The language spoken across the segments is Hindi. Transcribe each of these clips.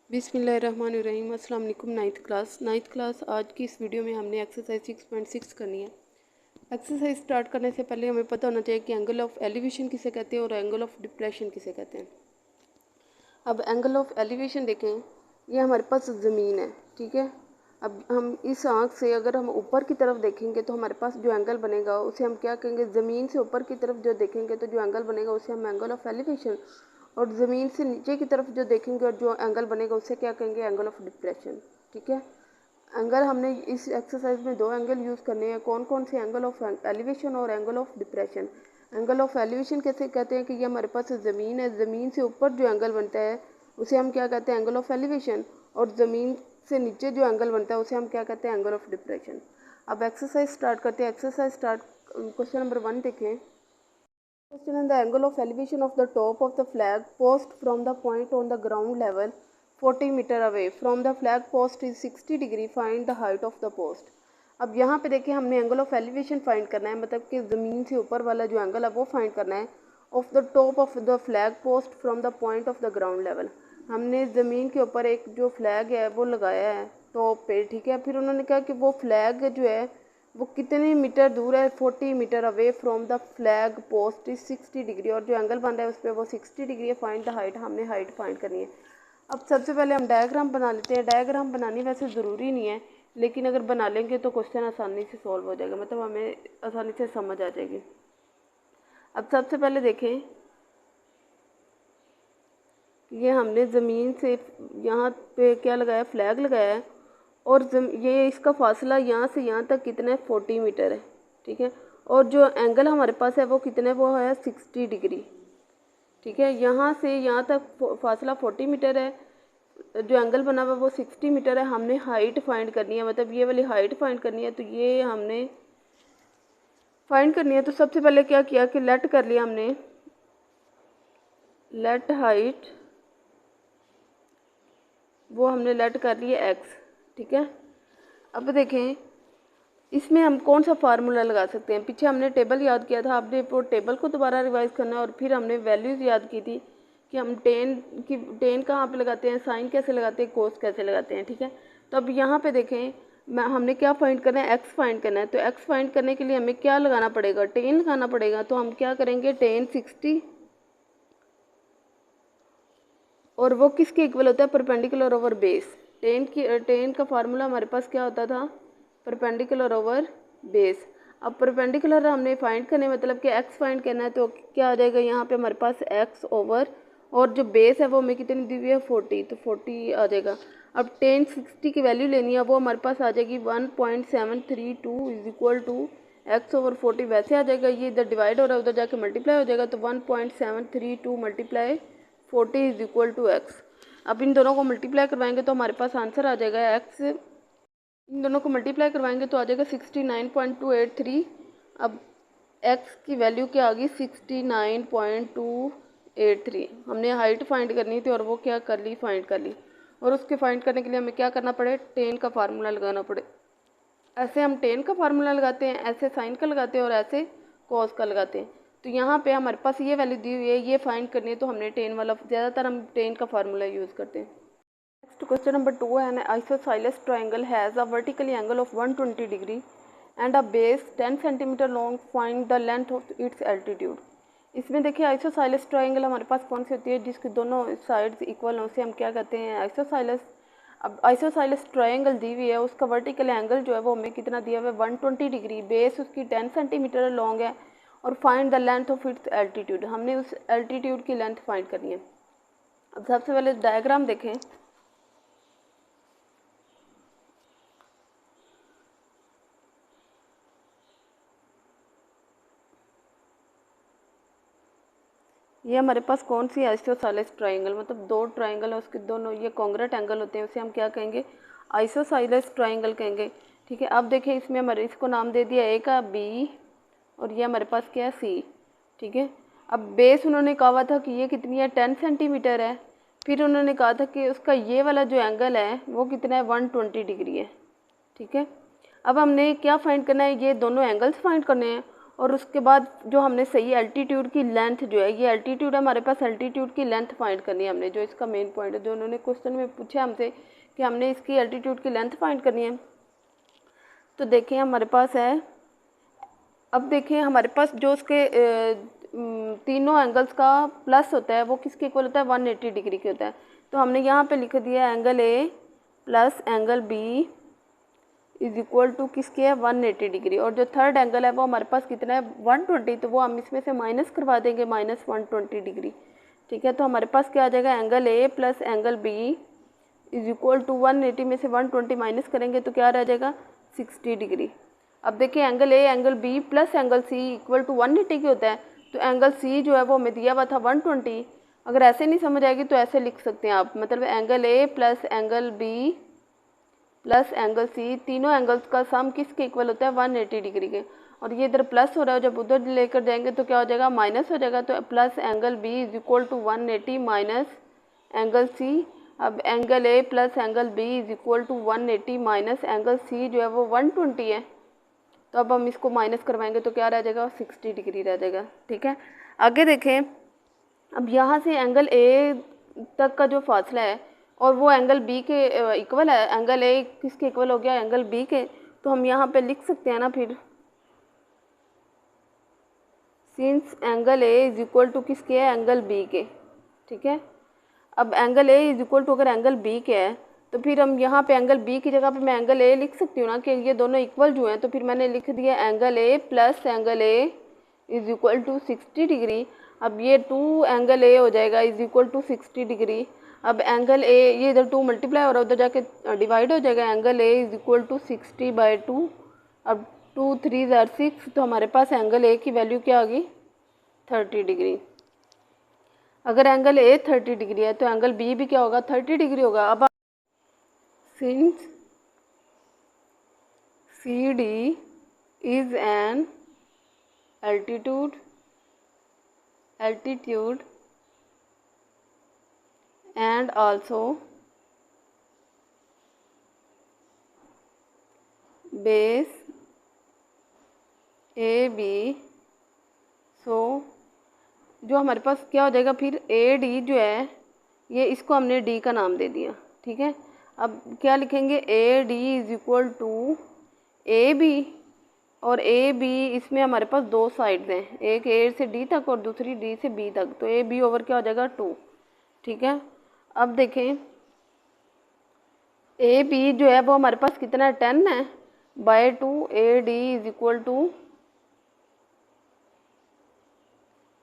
बिस्मिल्लाहिर्रहमानिर्रहीम। अस्सलाम वालेकुम। नाइन्थ क्लास आज की इस वीडियो में हमने एक्सरसाइज 6.6 करनी है। एक्सरसाइज स्टार्ट करने से पहले हमें पता होना चाहिए कि एंगल ऑफ एलिवेशन किसे कहते हैं और एंगल ऑफ डिप्रेशन किसे कहते हैं। अब एंगल ऑफ एलिवेशन देखें, ये हमारे पास ज़मीन है, ठीक है। अब हम इस आँख से अगर हम ऊपर की तरफ देखेंगे तो हमारे पास जो एंगल बनेगा उसे हम क्या कहेंगे, ज़मीन से ऊपर की तरफ जो देखेंगे तो जो एंगल बनेगा उसे हम एंगल ऑफ एलिवेशन, और ज़मीन से नीचे की तरफ जो देखेंगे और जो एंगल बनेगा उसे क्या कहेंगे, एंगल ऑफ डिप्रेशन, ठीक है। एंगल हमने इस एक्सरसाइज में दो एंगल यूज़ करने हैं। कौन कौन से, एंगल ऑफ एलिवेशन और angle of depression. Angle of elevation कैसे कहते हैं कि ये हमारे पास ज़मीन है, ज़मीन से ऊपर जो एंगल बनता है उसे हम क्या कहते हैं, एंगल ऑफ एलिवेशन, और ज़मीन से नीचे जो एंगल बनता है उसे हम क्या कहते हैं, एंगल ऑफ डिप्रेशन। अब एक्सरसाइज स्टार्ट करते हैं। एक्सरसाइज स्टार्ट, क्वेश्चन नंबर 1 देखें। Question on the angle of elevation of the top of the flag post from the point on the ground level 40 meter away from the flag post is 60 degree. Find the height of the post. अब यहाँ पे देखिए हमने एंगल ऑफ एलिवेशन फाइंड करना है, मतलब कि ज़मीन से ऊपर वाला जो एंगल है वो फाइंड करना है। Of the top of the flag post from the point of the ground level, हमने ज़मीन के ऊपर एक जो फ्लैग है वो लगाया है टॉप पे, ठीक है। फिर उन्होंने कहा कि वो फ्लैग जो है वो कितने मीटर दूर है, 40 metre away from the flag post is 60 degree, और जो एंगल बन रहा है उस पर वो 60 डिग्री है। फाइंड द हाइट, हमने हाइट फाइंड करनी है। अब सबसे पहले हम डायग्राम बना लेते हैं। डायग्राम बनानी वैसे ज़रूरी नहीं है, लेकिन अगर बना लेंगे तो क्वेश्चन आसानी से सॉल्व हो जाएगा, मतलब हमें आसानी से समझ आ जाएगी। अब सबसे पहले देखें, ये हमने ज़मीन से यहाँ पे क्या लगाया, फ्लैग लगाया है, और ये इसका फासला यहाँ से यहाँ तक कितना है, 40 मीटर है, ठीक है। और जो एंगल हमारे पास है वो कितने, वो है 60 डिग्री, ठीक है। यहाँ से यहाँ तक फासला 40 मीटर है, जो एंगल बना हुआ वो 60 मीटर है। हमने हाइट फाइंड करनी है, मतलब ये वाली हाइट फाइंड करनी है, तो ये हमने फाइंड करनी है। तो सबसे पहले क्या किया कि लेट कर लिया हमने, लेट हाइट, वो हमने लेट कर लिया एक्स, ठीक है। अब देखें इसमें हम कौन सा फार्मूला लगा सकते हैं। पीछे हमने टेबल याद किया था, आपने वो टेबल को दोबारा रिवाइज करना है, और फिर हमने वैल्यूज़ याद की थी कि हम टेन कहाँ पे लगाते हैं, साइन कैसे लगाते हैं, कोस कैसे लगाते हैं, ठीक है। तो अब यहाँ पे देखें, हमने क्या फाइंड करना है, एक्स फाइंड करना है। तो एक्स फाइंड करने के लिए हमें क्या लगाना पड़ेगा, टेन लगाना पड़ेगा। तो हम क्या करेंगे, टेन 60, और वो किसके इक्वल होता है, परपेंडिकुलर ओवर बेस। टेन का फार्मूला हमारे पास क्या होता था, परपेंडिकुलर ओवर बेस। अब परपेंडिकुलर हमने फाइंड करने, मतलब कि एक्स फाइंड करना है, तो क्या आ जाएगा, यहाँ पे हमारे पास एक्स ओवर, और जो बेस है वो हमें कितनी दी हुई है, 40, तो 40 आ जाएगा। अब टेन 60 की वैल्यू लेनी है, वो हमारे पास आ जाएगी 1.732 is equal to x over 40, वैसे आ जाएगा। ये इधर डिवाइड हो रहा है, उधर जाके मल्टीप्लाई हो जाएगा, तो 1.732 multiply 40 is equal to x. अब इन दोनों को मल्टीप्लाई करवाएंगे तो हमारे पास आंसर आ जाएगा एक्स, इन दोनों को मल्टीप्लाई करवाएंगे तो आ जाएगा 69.283। अब एक्स की वैल्यू क्या आ गई, 69.283। हमने हाइट फाइंड करनी थी और वो क्या कर ली, फाइंड कर ली। और उसके फाइंड करने के लिए हमें क्या करना पड़े, टेन का फार्मूला लगाना पड़े। ऐसे हम टेन का फार्मूला लगाते हैं, ऐसे साइन का लगाते हैं, और ऐसे कॉस का लगाते हैं। तो यहाँ पे हमारे पास ये वैल्यू दी हुई है, ये फाइंड करनी है, तो हमने टेन वाला, ज़्यादातर हम टेन का फार्मूला यूज़ करते हैं। नेक्स्ट क्वेश्चन नंबर 2 है, N isosceles triangle has a vertically angle of 120 degree and a base 10 centimetre long, find the length of its altitude. इसमें देखिए आइसोसेलेस ट्रायंगल हमारे पास कौन सी होती है, जिसकी दोनों साइड्स इक्वल हो, उसे हम क्या कहते हैं, आइसोसेलेस। अब आइसोसेलेस ट्रायंगल दी हुई है, उसका वर्टिकल एंगल जो है वो हमें कितना दिया हुआ है, 120 डिग्री, बेस उसकी 10 सेंटीमीटर लॉन्ग है, और find the length of its altitude, हमने उस एल्टीट्यूड की लेंथ फाइंड करनी है। अब सबसे पहले डायग्राम देखें। ये हमारे पास कौन सी आइसोसेलेस ट्रायंगल, मतलब दो ट्रायंगल है, उसके दोनों ये कॉन्ग्रुएंट एंगल होते हैं, उसे हम क्या कहेंगे, आइसोसेलेस ट्रायंगल कहेंगे, ठीक है। अब देखिए इसमें हमारे इसको नाम दे दिया ए का बी, और ये हमारे पास क्या है, सी, ठीक है। अब बेस उन्होंने कहा हुआ था कि ये कितनी है, 10 सेंटीमीटर है। फिर उन्होंने कहा था कि उसका ये वाला जो एंगल है वो कितना है, 120 डिग्री है, ठीक है। अब हमने क्या फाइंड करना है, ये दोनों एंगल्स फाइंड करने हैं, और उसके बाद जो हमने सही एल्टीट्यूड की लेंथ जो है, ये एल्टीट्यूड है हमारे पास, एल्टीट्यूड की लेंथ फाइंड करनी है हमने, जो इसका मेन पॉइंट है, जो उन्होंने क्वेश्चन में पूछा हमसे कि हमने इसकी एल्टीट्यूड की लेंथ फाइंड करनी है। तो देखें हमारे पास है, अब देखें हमारे पास जो उसके तीनों एंगल्स का प्लस होता है वो किसके इक्वल होता है, 180 डिग्री के होता है। तो हमने यहाँ पे लिख दिया angle A plus angle B is equal to किसके है, 180 डिग्री। और जो थर्ड एंगल है वो हमारे पास कितना है, 120, तो वो हम इसमें से माइनस करवा देंगे, माइनस 120 डिग्री। ठीक है, तो हमारे पास क्या आ जाएगा, angle A plus angle B is equal to 180 में से 120 माइनस करेंगे तो क्या रह जाएगा, 60 डिग्री। अब देखिए angle A angle B plus angle C equal to 180 के होता है, तो एंगल सी जो है वो हमें दिया हुआ था 120। अगर ऐसे नहीं समझ आएगी तो ऐसे लिख सकते हैं आप, मतलब angle A plus angle B plus angle C, तीनों एंगल्स का सम किसके इक्वल होता है, 180 डिग्री के। और ये इधर प्लस हो रहा है, जब उधर लेकर जाएंगे तो क्या हो जाएगा, माइनस हो जाएगा। तो plus angle B is equal to 180 minus angle C. अब angle A plus angle B is equal to 180 minus angle C जो है वो 120 है। तो अब हम इसको माइनस करवाएंगे तो क्या रह जाएगा, 60 डिग्री रह जाएगा। ठीक है, आगे देखें, अब यहाँ से एंगल ए तक का जो फासला है और वो एंगल बी के इक्वल है, एंगल ए किसके इक्वल हो गया, एंगल बी के। तो हम यहाँ पे लिख सकते हैं ना फिर, since angle A is equal to किसके है, एंगल बी के। ठीक है, अब angle A is equal to अगर एंगल बी के है तो फिर हम यहाँ पे एंगल बी की जगह पे मैं एंगल ए लिख सकती हूँ ना, कि ये दोनों इक्वल जो हैं। तो फिर मैंने लिख दिया angle A plus angle A is equal to 60 degree. अब ये 2 एंगल ए हो जाएगा इज इक्वल टू 60 डिग्री। अब एंगल ए, ये इधर 2 मल्टीप्लाई हो रहा है, उधर जाके डिवाइड हो जाएगा, angle A is equal to 60/2। अब 2 3 ज़ार 6, तो हमारे पास एंगल ए की वैल्यू क्या आ गई, 30 डिग्री। अगर एंगल ए 30 डिग्री है तो एंगल बी भी क्या होगा, 30 डिग्री होगा। अब since C D is an altitude and also base AB, so जो हमारे पास क्या हो जाएगा फिर, AD जो है ये, इसको हमने D का नाम दे दिया। ठीक है, अब क्या लिखेंगे, AD is equal to AB, और ए बी, इसमें हमारे पास 2 साइड्स हैं, एक ए से डी तक और दूसरी डी से बी तक, तो ए बी ओवर क्या हो जाएगा, 2। ठीक है, अब देखें ए बी जो है वो हमारे पास कितना है, 10 है by 2, A D is equal to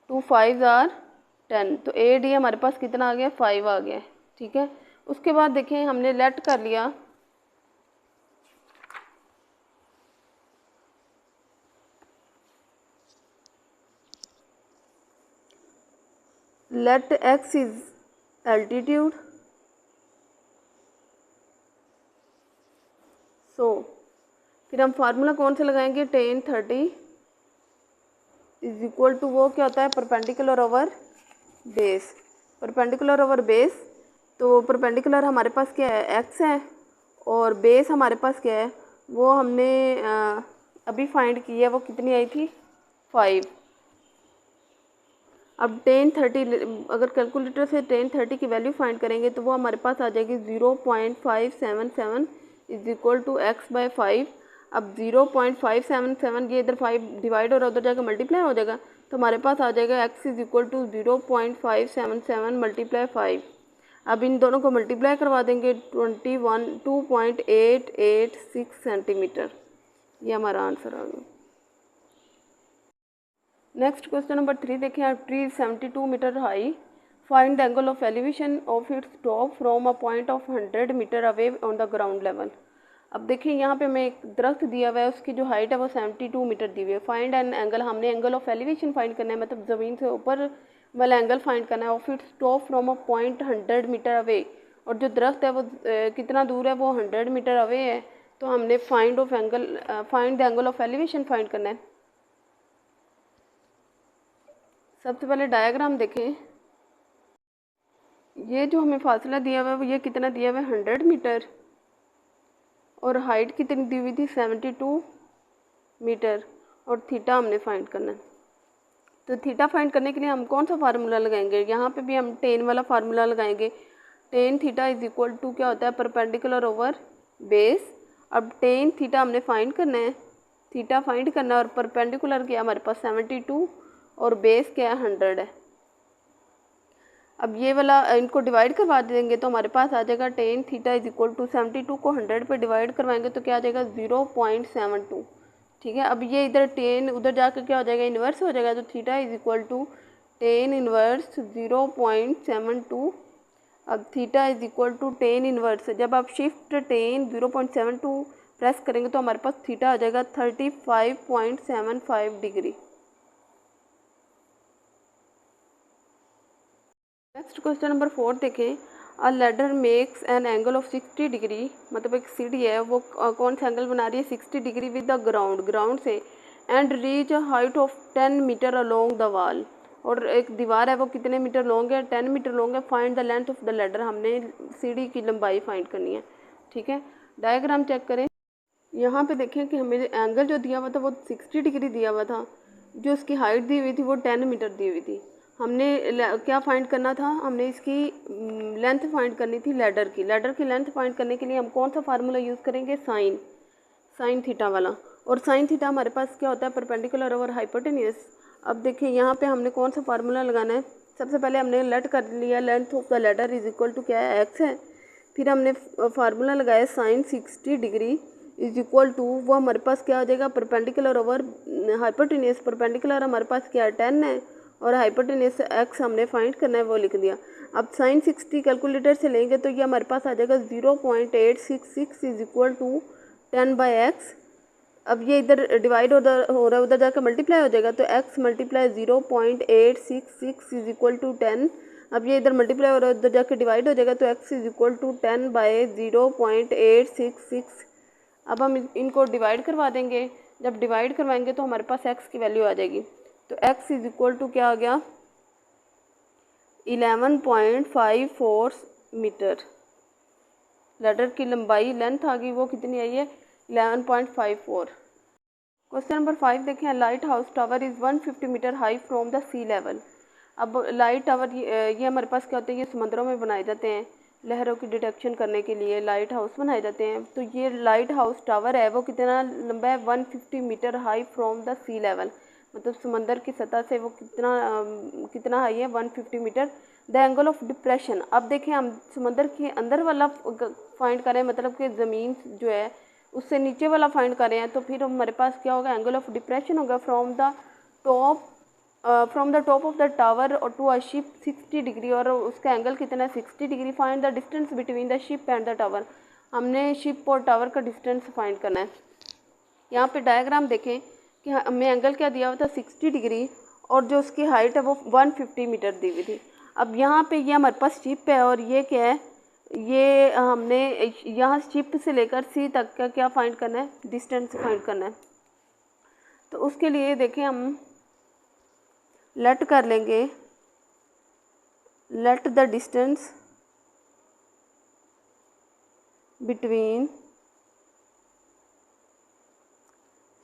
2 5 ज़ार 10, तो ए डी हमारे पास कितना आ गया, 5 आ गया। ठीक है, उसके बाद देखें हमने लेट कर लिया, let x is altitude, so फिर हम फार्मूला कौन सा लगाएंगे, tan 30 इज इक्वल टू, वो क्या होता है, perpendicular over base, perpendicular over base. तो परपेंडिकुलर हमारे पास क्या है, x है, और बेस हमारे पास क्या है, वो हमने अभी फाइंड की है, वो कितनी आई थी, 5। अब tan 30, अगर कैलकुलेटर से tan 30 की वैल्यू फाइंड करेंगे तो वो हमारे पास आ जाएगी 0.577 इज इक्वल टू x/5। अब 0.577, ये इधर 5 डिवाइड हो रहा है, उधर जाकर मल्टीप्लाई हो जाएगा, तो हमारे पास आ जाएगा x is equal to 0.577 multiply 5। अब इन दोनों को मल्टीप्लाई करवा देंगे, 2.886 सेंटीमीटर, ये हमारा आंसर आ गया। नेक्स्ट क्वेश्चन नंबर 3 देखें, आप tree 72 metre high, find the angle of elevation of its top from a point of 100 metre away on the ground level. अब देखिए यहाँ पे हमें एक दरख्त दिया हुआ है, उसकी जो हाइट है वो 72 मीटर दी हुई है। फाइंड एन एंगल, हमने एंगल ऑफ एलिवेशन फाइंड करना है, मतलब ज़मीन से ऊपर वाला एंगल फाइंड करना है, of its top from a point 100 metre away, और जो दरख्त है वो कितना दूर है, वो 100 मीटर अवे है। तो हमने find the angle of elevation find करना है। सबसे पहले डायग्राम देखें, ये जो हमें फासला दिया हुआ है वो ये कितना दिया हुआ है, 100 मीटर, और हाइट कितनी दी हुई थी, 72 मीटर, और थीटा हमने फाइंड करना है। तो थीटा फाइंड करने के लिए हम कौन सा फार्मूला लगाएंगे, यहाँ पे भी हम टेन वाला फार्मूला लगाएंगे। Tan theta is equal to क्या होता है, परपेंडिकुलर ओवर बेस। अब टेन थीटा हमने फाइंड करना है, थीटा फाइंड करना है, और परपेंडिकुलर क्या हमारे पास 72 और बेस क्या है 100 है। अब ये वाला इनको डिवाइड करवा देंगे तो हमारे पास आ जाएगा tan theta is equal to 72 को 100 पे डिवाइड करवाएंगे तो क्या आ जाएगा 0.72। ठीक है, अब ये इधर टेन उधर जाकर क्या हो जाएगा, इन्वर्स हो जाएगा। तो theta is equal to tan inverse 0.72। अब theta is equal to tan inverse, जब आप शिफ्ट टेन 0.72 प्रेस करेंगे तो हमारे पास थीटा आ जाएगा 35.75 डिग्री। नेक्स्ट क्वेश्चन नंबर 4 देखें। अ ladder makes an angle of 60 degree, मतलब एक सीढ़ी है वो कौन सा एंगल बना रही है 60 डिग्री विद द ग्राउंड से, and reach height of 10 metre along the wall. और एक दीवार है वो कितने मीटर लॉन्ग है, 10 मीटर लॉन्ग है। Find the length of the ladder, हमने सीढ़ी की लंबाई फाइंड करनी है। ठीक है, डायग्राम चेक करें। यहाँ पे देखें कि हमें एंगल जो दिया हुआ था वो 60 डिग्री दिया हुआ था, जो उसकी हाइट दी हुई थी वो 10 मीटर दी हुई थी। हमने क्या फाइंड करना था, हमने इसकी लेंथ फाइंड करनी थी लैडर की। लैडर की लेंथ फाइंड करने के लिए हम कौन सा फार्मूला यूज़ करेंगे, साइन थीटा वाला। और साइन थीटा हमारे पास क्या होता है, परपेंडिकुलर ओवर हाइपोटेन्यूज। अब देखिए यहाँ पे हमने कौन सा फार्मूला लगाना है। सबसे पहले हमने लेट कर लिया, length of the ladder is equal to क्या है, एक्स है। फिर हमने फार्मूला लगाया sine 60 degree is equal to, वो हमारे पास क्या हो जाएगा, परपेंडिकुलर ओवर हाइपोटेन्यूज। परपेंडिकुलर हमारे पास क्या है 10 है, और हाइपोटेन्यूज एक्स हमने फाइंड करना है, वो लिख दिया। अब साइन 60 कैलकुलेटर से लेंगे तो ये हमारे पास आ जाएगा 0.866 इज इक्वल टू 10/x। अब ये इधर डिवाइड हो रहा है, उधर जाकर मल्टीप्लाई हो जाएगा तो x multiply 0.866 is equal to 10। अब ये इधर मल्टीप्लाई हो रहा है, उधर जाकर डिवाइड हो जाएगा तो x इज इक्वल टू 10/0.866। अब हम इनको डिवाइड करवा देंगे। जब डिवाइड करवाएंगे तो हमारे पास x की वैल्यू आ जाएगी। तो x इज इक्वल टू क्या आ गया, 11.54 मीटर। लैडर की लंबाई लेंथ आ गई, वो कितनी आई है 11.54। क्वेश्चन नंबर 5 देखें। Lighthouse tower is 150 metre high from the sea level. अब लाइट टावर ये हमारे पास क्या होते हैं, ये समंदरों में बनाए जाते हैं, लहरों की डिटेक्शन करने के लिए लाइट हाउस बनाए जाते हैं। तो ये लाइट हाउस टावर है वो कितना लंबा है, 150 metre high from the sea level, मतलब समंदर की सतह से वो कितना हाई है, 150 metre. The angle of depression, अब देखें हम समंदर के अंदर वाला फाइंड करें, मतलब कि ज़मीन जो है उससे नीचे वाला फाइंड करें हैं, तो फिर हमारे पास क्या होगा, एंगल ऑफ डिप्रेशन होगा from the top of the tower और टू अ शिप 60 डिग्री, और उसका एंगल कितना है 60 degree. Find the distance between the ship and the tower, हमने शिप और टावर का डिस्टेंस फाइंड करना है। यहाँ पे डायग्राम देखें कि हमें एंगल क्या दिया हुआ था 60 डिग्री, और जो उसकी हाइट है वो 150 मीटर दी हुई थी। अब यहाँ पे ये हमारे पास शिप है, और ये क्या है, ये हमने यहाँ शिप से लेकर सी तक का क्या फाइंड करना है, डिस्टेंस फाइंड करना है। तो उसके लिए देखें हम लेट कर लेंगे, let the distance between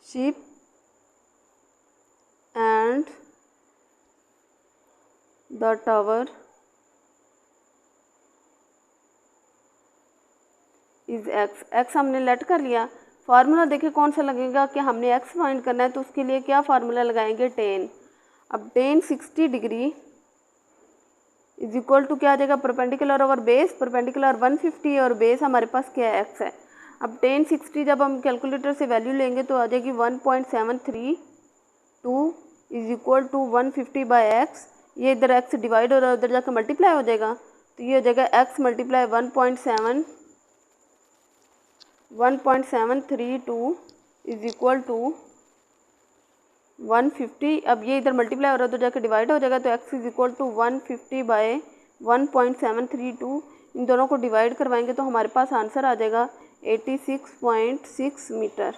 ship and the tower is x. X हमने लेट कर लिया। फार्मूला देखिए कौन सा लगेगा, कि हमने एक्स फाइंड करना है तो उसके लिए क्या फार्मूला लगाएंगे, टेन। अब tan 60 degree is equal to क्या आ जाएगा, परपेंडिकुलर ओवर बेस, परपेंडिकुलर 150 और बेस हमारे पास क्या है, एक्स है। अब टेन 60 जब हम कैलकुलेटर से वैल्यू लेंगे तो आ जाएगी 1.732 इज इक्वल टू 150/x। ये इधर एक्स डिवाइड हो रहा है, उधर जाकर मल्टीप्लाई हो जाएगा, तो ये हो जाएगा x multiply 1.732 is equal to 150। अब ये इधर मल्टीप्लाई हो रहा है तो जाकर डिवाइड हो जाएगा, तो x इज इक्वल टू 150/1.732। इन दोनों को डिवाइड करवाएंगे तो हमारे पास आंसर आ जाएगा 86.6 मीटर।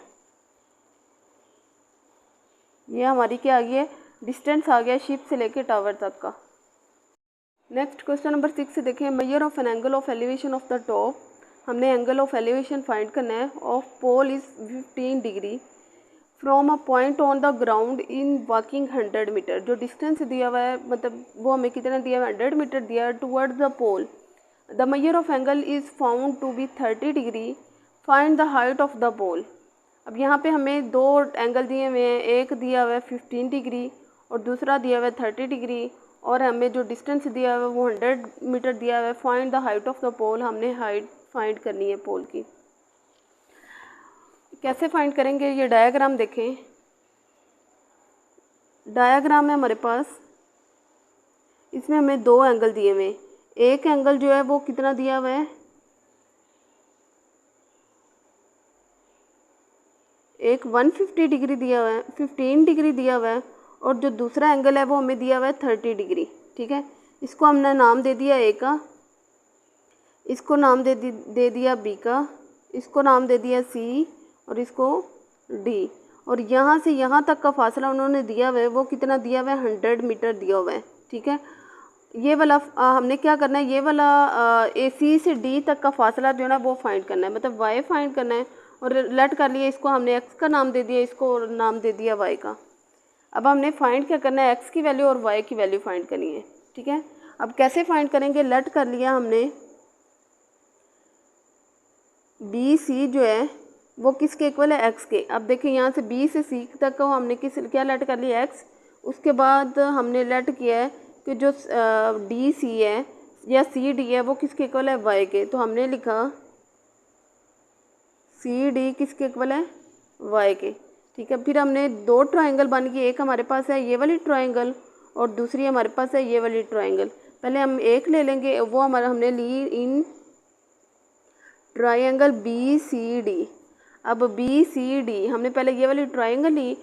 ये हमारी क्या आ गई है, डिस्टेंस आ गया शिप से लेके टावर तक का। नेक्स्ट क्वेश्चन नंबर 6 देखें। Measure of an angle of elevation of the top, हमने एंगल ऑफ एलिवेशन फाइंड करना है of pole is 15 degree from a point on the ground in walking 100 metre, जो डिस्टेंस दिया हुआ है मतलब वो हमें कितना दिया हुआ है 100 मीटर दिया है, towards the pole the measure of angle is found to be 30 degree, find the height of the pole. अब यहाँ पे हमें दो एंगल दिए हुए हैं, एक दिया हुआ है 15 डिग्री और दूसरा दिया हुआ है 30 डिग्री, और हमें जो डिस्टेंस दिया हुआ है वो 100 मीटर दिया हुआ है। Find the height of the pole, हमने हाइट फाइंड करनी है पोल की। कैसे फाइंड करेंगे, ये डायग्राम देखें। डायग्राम है हमारे पास, इसमें हमें दो एंगल दिए हुए हैं। एक एंगल जो है वो कितना दिया हुआ है, एक 150 डिग्री दिया हुआ है, 15 डिग्री दिया हुआ है, और जो दूसरा एंगल है वो हमें दिया हुआ है 30 डिग्री। ठीक है, इसको हमने नाम दे दिया ए का, इसको नाम दे दिया बी का, इसको नाम दे दिया सी और इसको डी। और यहाँ से यहाँ तक का फासला उन्होंने दिया हुआ है वो कितना दिया हुआ है 100 मीटर दिया हुआ है। ठीक है, ये वाला हमने क्या करना है, ये वाला ए सी से डी तक का फासला जो है ना वो फाइंड करना है, मतलब वाई फाइंड करना है। और लेट कर लिया, इसको हमने एक्स का नाम दे दिया, इसको नाम दे दिया वाई का। अब हमने फाइंड क्या करना है, एक्स की वैल्यू और वाई की वैल्यू फाइंड करनी है। ठीक है, अब कैसे फाइंड करेंगे, लेट कर लिया हमने बी सी जो है वो किसके इक्वल है, एक्स के। अब देखिए यहाँ से बी से सी तक को हमने क्या लेट कर लिया, एक्स। उसके बाद हमने लेट किया है कि जो डी सी है या सी डी है वो किसके इक्वल है, वाई के। तो हमने लिखा सी डी किसके इक्वल है, वाई के। ठीक है, फिर हमने दो ट्रायंगल बन गई, एक हमारे पास है ये वाली ट्रायंगल और दूसरी हमारे पास है ये वाली ट्रायंगल। पहले हम एक ले लेंगे, वो हमारा हमने ली in triangle B C D. अब बी सी डी हमने पहले ये वाली ट्रायंगल ली,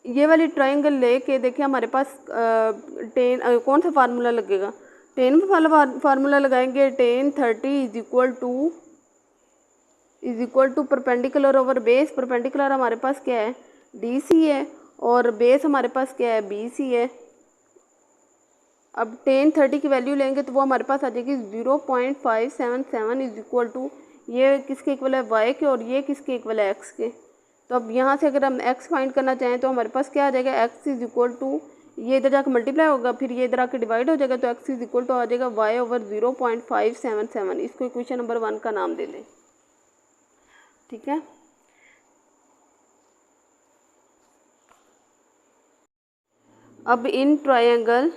ये वाली ट्रायंगल लेके देखिए हमारे पास कौन सा फार्मूला लगेगा, टेन वाला फार्मूला लगाएंगे। Tan 30 is equal to perpendicular over base. Perpendicular हमारे पास क्या है, डी सी है, और बेस हमारे पास क्या है, बी सी है। अब टेन 30 की वैल्यू लेंगे तो वो हमारे पास आ जाएगी 0.577 इज इक्वल टू, ये किसके इक्वल है, वाई के, और ये किसके इक्वल है, एक्स के। तो अब यहाँ से अगर हम एक्स फाइंड करना चाहें तो हमारे पास क्या आ जाएगा, एक्स इज इक्वल टू, ये इधर जाकर मल्टीप्लाई होगा, फिर ये इधर आकर डिवाइड हो जाएगा, तो एक्स इज इक्वल टू आ जाएगा वाई ओवर 0.577। इसको इक्वेशन नंबर 1 का नाम दे दें। ठीक है, अब इन ट्रायंगल,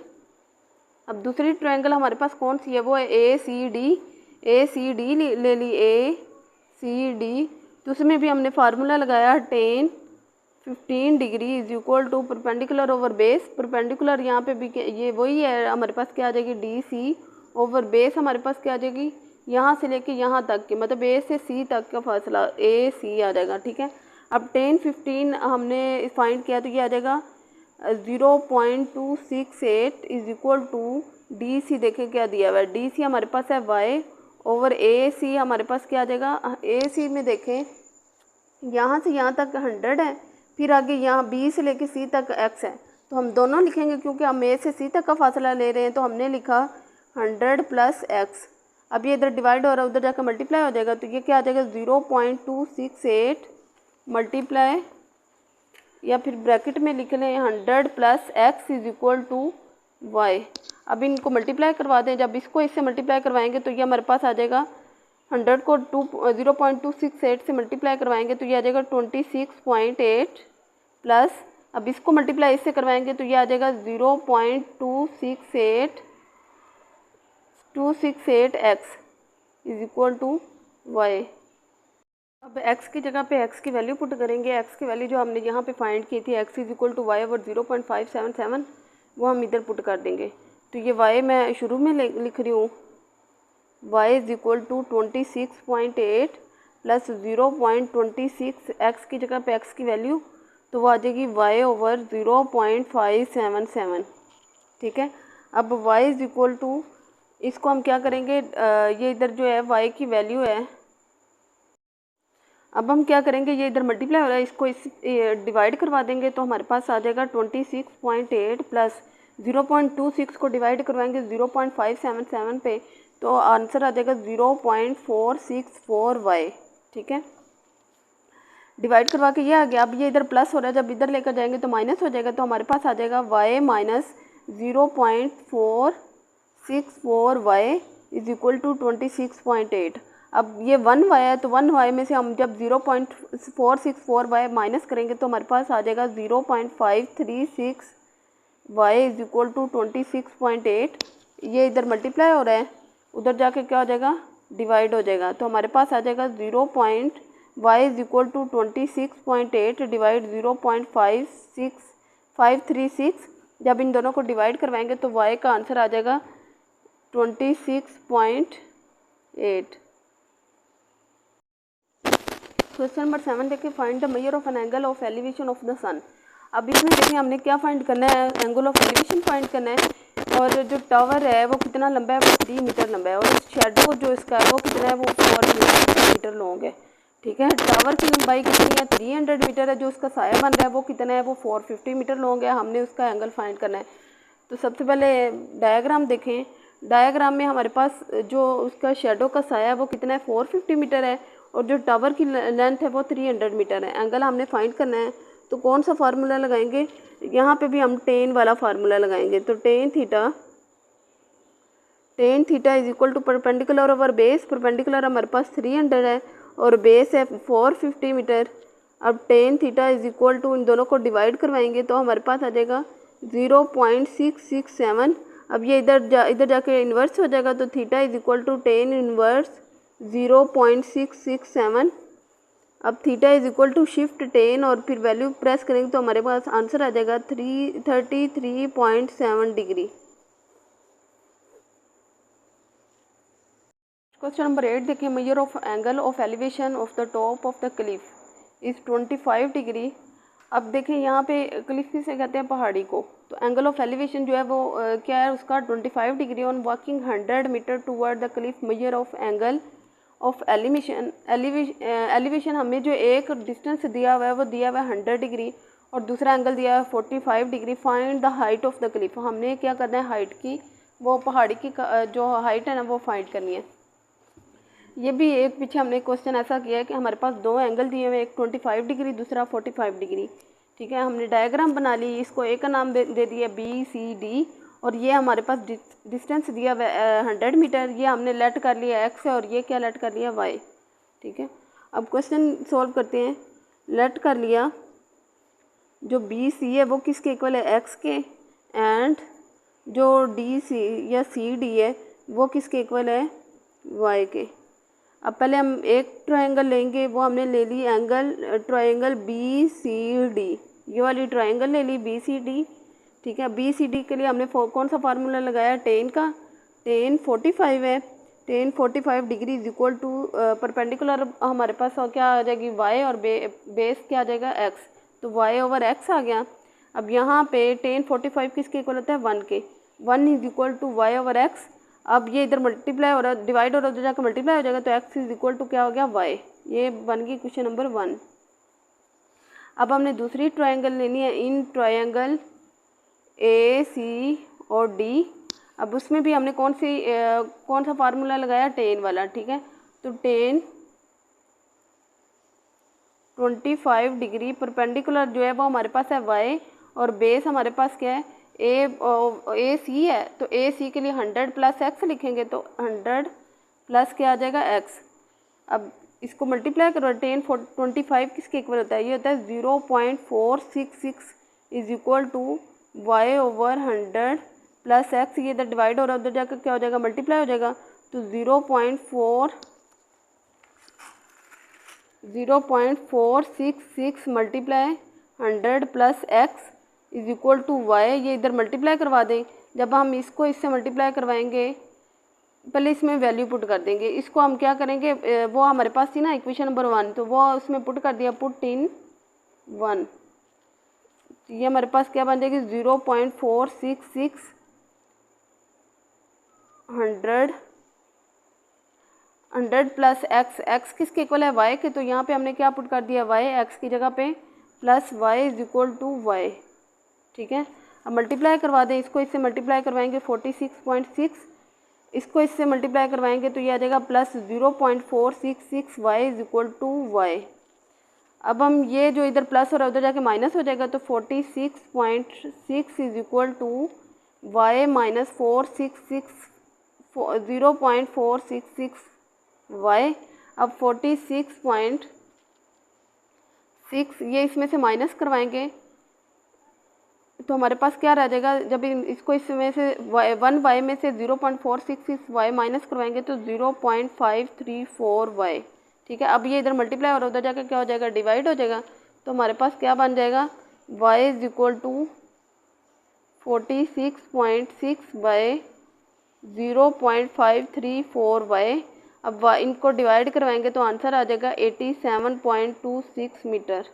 अब दूसरी ट्रायंगल हमारे पास कौन सी है, वो है ए सी डी। ए सी डी ले ली, ए सी डी। तो उसमें भी हमने फार्मूला लगाया, tan 15 degree is equal to perpendicular over base. Perpendicular यहाँ पे भी ये वही है, हमारे पास क्या आ जाएगी, डी सी ओवर बेस हमारे पास क्या आ जाएगी, यहाँ से लेके यहाँ तक के, मतलब ए से सी तक का फासला ए सी आ जाएगा। ठीक है, अब 10 15 हमने फाइंड किया तो ये आ जाएगा 0.268 is equal to D C. देखें क्या दिया हुआ है, डी सी हमारे पास है वाई ओवर ए सी हमारे पास क्या आ जाएगा, ए सी में देखें यहाँ से यहाँ तक 100 है, फिर आगे यहाँ बी से लेके सी तक एक्स है, तो हम दोनों लिखेंगे क्योंकि हम ए से सी तक का फासला ले रहे हैं, तो हमने लिखा 100 प्लस एक्स। अब ये इधर डिवाइड हो रहा है, उधर जाकर मल्टीप्लाई हो जाएगा, तो ये क्या आ जाएगा 0.268 मल्टीप्लाई, या फिर ब्रैकेट में लिख लें 100 plus x is equal to y. अब इनको मल्टीप्लाई करवा दें, जब इसको इससे मल्टीप्लाई करवाएंगे तो ये हमारे पास आ जाएगा 100 को 0.268 से मल्टीप्लाई करवाएंगे तो ये आ जाएगा 26.8 प्लस, अब इसको मल्टीप्लाई इससे करवाएंगे तो ये आ जाएगा 0.268 x is equal to y. अब x की जगह पे x की वैल्यू पुट करेंगे। x की वैल्यू जो हमने यहाँ पे फाइंड की थी, x is equal to y over 0.577, वो हम इधर पुट कर देंगे। तो ये y मैं शुरू में लिख रही हूँ, y is equal to 26.8 plus 0.26, x की जगह पे x की वैल्यू तो वो आ जाएगी y ओवर 0.577। ठीक है, अब y इज इक्वल टू, इसको हम क्या करेंगे, ये इधर जो है y की वैल्यू है, अब हम क्या करेंगे, ये इधर मल्टीप्लाई हो रहा है, इसको इस डिवाइड करवा देंगे तो हमारे पास आ जाएगा 26.8 प्लस 0.26 को डिवाइड करवाएंगे 0.577 पे, तो आंसर आ जाएगा 0.464 वाई। ठीक है, डिवाइड करवा के ये आ गया। अब ये इधर प्लस हो रहा है, जब इधर लेकर जाएंगे तो माइनस हो जाएगा, तो हमारे पास आ जाएगा y minus 0.464 y is equal to 26.8। अब ये 1y है, तो 1y में से हम जब 0.464 y माइनस करेंगे तो हमारे पास आ जाएगा 0.536 y इज इक्वल टू 26.8। ये इधर मल्टीप्लाई हो रहा है, उधर जाके क्या हो जाएगा, डिवाइड हो जाएगा। तो हमारे पास आ जाएगा y is equal to 26.8 divide 0.536। जब इन दोनों को डिवाइड करवाएंगे तो y का आंसर आ जाएगा 26.8। क्वेश्चन नंबर 7 देखिए, find the measure of an angle of elevation of the sun. अब इसमें देखिए हमने क्या फाइंड करना है, एंगल ऑफ एलिवेशन फाइंड करना है। और जो टावर है वो कितना लंबा है, वो 3 मीटर लंबा है। और शेडो जो इसका है वो कितना है, वो 4 मीटर लॉन्ग है। ठीक है, टावर की लंबाई कितनी है, 300 मीटर है। जो उसका साया बन रहा है वो कितना है, वो 450 मीटर लॉन्ग है। हमने उसका एंगल फाइंड करना है। तो सबसे पहले डायग्राम देखें। डायग्राम में हमारे पास जो उसका शेडो का साया है वो कितना है, 450 मीटर है। और जो टावर की लेंथ है वो 300 मीटर है। एंगल हमने फाइंड करना है, तो कौन सा फार्मूला लगाएंगे, यहाँ पे भी हम टेन वाला फार्मूला लगाएंगे। तो tan theta is equal to perpendicular over base. Perpendicular हमारे पास 300 है और बेस है 450 मीटर। अब tan theta is equal to, इन दोनों को डिवाइड करवाएंगे तो हमारे पास आ जाएगा 0.667। अब ये इधर जाके इन्वर्स हो जाएगा, तो theta is equal to tan inverse 0.667। अब theta is equal to shift 10 और फिर वैल्यू प्रेस करेंगे तो हमारे पास आंसर आ जाएगा 33.7 डिग्री। क्वेश्चन नंबर 8 देखिए, major of angle of elevation of the top of the Cliff is 25 degree. अब देखिए यहाँ पे क्लिफ किसे कहते हैं, पहाड़ी को। तो एंगल ऑफ एलिवेशन जो है वो क्या है उसका, 25 degree. On walking 100 metre toward the cliff, measure of angle of elevation हमें जो एक डिस्टेंस दिया हुआ है वो दिया हुआ है 100 डिग्री और दूसरा एंगल दिया है 45 degree. Find the height of the Cliff. हमने क्या करना है, हाइट की, वो पहाड़ी की जो हाइट है ना वो फाइंड करनी है। ये भी एक पीछे हमने क्वेश्चन ऐसा किया है कि हमारे पास दो एंगल दिए हुए, एक 25 डिग्री दूसरा 45 डिग्री। ठीक है, हमने डायग्राम बना ली, इसको ए का नाम दे दिया BCD और ये हमारे पास डिस्टेंस दिया हुआ 100 मीटर। ये हमने लेट कर लिया x है और ये क्या लेट कर लिया y। ठीक है, अब क्वेश्चन सॉल्व करते हैं। लेट कर लिया, जो BC है वो किसके इक्वल है, x के, एंड जो DC या CD है वो किसके इक्वल है, y के। अब पहले हम एक ट्रायंगल लेंगे, वो हमने ले ली ट्रायंगल BCD। ये वाली ट्रायंगल ले ली BCD। ठीक है, BCD के लिए हमने कौन सा फार्मूला लगाया, टेन का। टेन 45 है, tan 45 degree is equal to perpendicular हमारे पास क्या आ जाएगी y और बेस क्या आ जाएगा x। तो y ओवर x आ गया। अब यहाँ पे टेन 45 किसके इक्वल होता है, 1 के। 1 is equal to y over x। अब ये इधर मल्टीप्लाई हो रहा है, डिवाइड हो रहा है, उधर जाकर मल्टीप्लाई हो जाएगा, तो x इज इक्वल टू क्या हो गया, y। ये बन गई क्वेश्चन नंबर 1। अब हमने दूसरी ट्रायंगल लेनी है, इन ट्रायंगल AC और D। अब उसमें भी हमने कौन सा फार्मूला लगाया, टेन वाला। ठीक है, तो टेन 25 डिग्री, परपेंडिकुलर जो है वो हमारे पास है y और बेस हमारे पास क्या है, AC है। तो AC के लिए 100 प्लस x लिखेंगे, तो 100 प्लस क्या आ जाएगा, x। अब इसको मल्टीप्लाई करो, 25 किसके इक्वल होता है, ये होता है 0.466 is equal to y over 100 plus x। ये इधर डिवाइड हो रहा है, उधर जाकर क्या हो जाएगा, मल्टीप्लाई हो जाएगा। तो 0.466 multiply 100 plus x is equal to y। ये इधर मल्टीप्लाई करवा दें। जब हम इसको इससे मल्टीप्लाई करवाएंगे, पहले इसमें वैल्यू पुट कर देंगे। इसको हम क्या करेंगे, वो हमारे पास थी ना इक्वेशन नंबर 1, तो वो उसमें पुट कर दिया, पुट इन 1। ये हमारे पास क्या बन जाएगी, 0.466 100 प्लस x किसके इक्वल है, y के। तो यहाँ पे हमने क्या पुट कर दिया, y x की जगह पे plus y is equal to y। ठीक है, अब मल्टीप्लाई करवा दें, इसको इससे मल्टीप्लाई करवाएंगे 46.6, इसको इससे मल्टीप्लाई करवाएंगे तो ये आ जाएगा plus 0.466 y is equal to y। अब हम ये जो इधर प्लस हो रहा है उधर जाके माइनस हो जाएगा, तो 46.6 is equal to y minus 0.466 y. अब 46.6 ये इसमें से माइनस करवाएंगे तो हमारे पास क्या रह जाएगा, जब इसको इसमें से वन वाई में से 0.466 वाई माइनस करवाएंगे तो 0.534 वाई। ठीक है, अब ये इधर मल्टीप्लाई और उधर जाकर क्या हो जाएगा, डिवाइड हो जाएगा। तो हमारे पास क्या बन जाएगा, y is equal to 46.6 by 0.534 y. अब इनको डिवाइड करवाएंगे तो आंसर आ जाएगा 87.26 मीटर।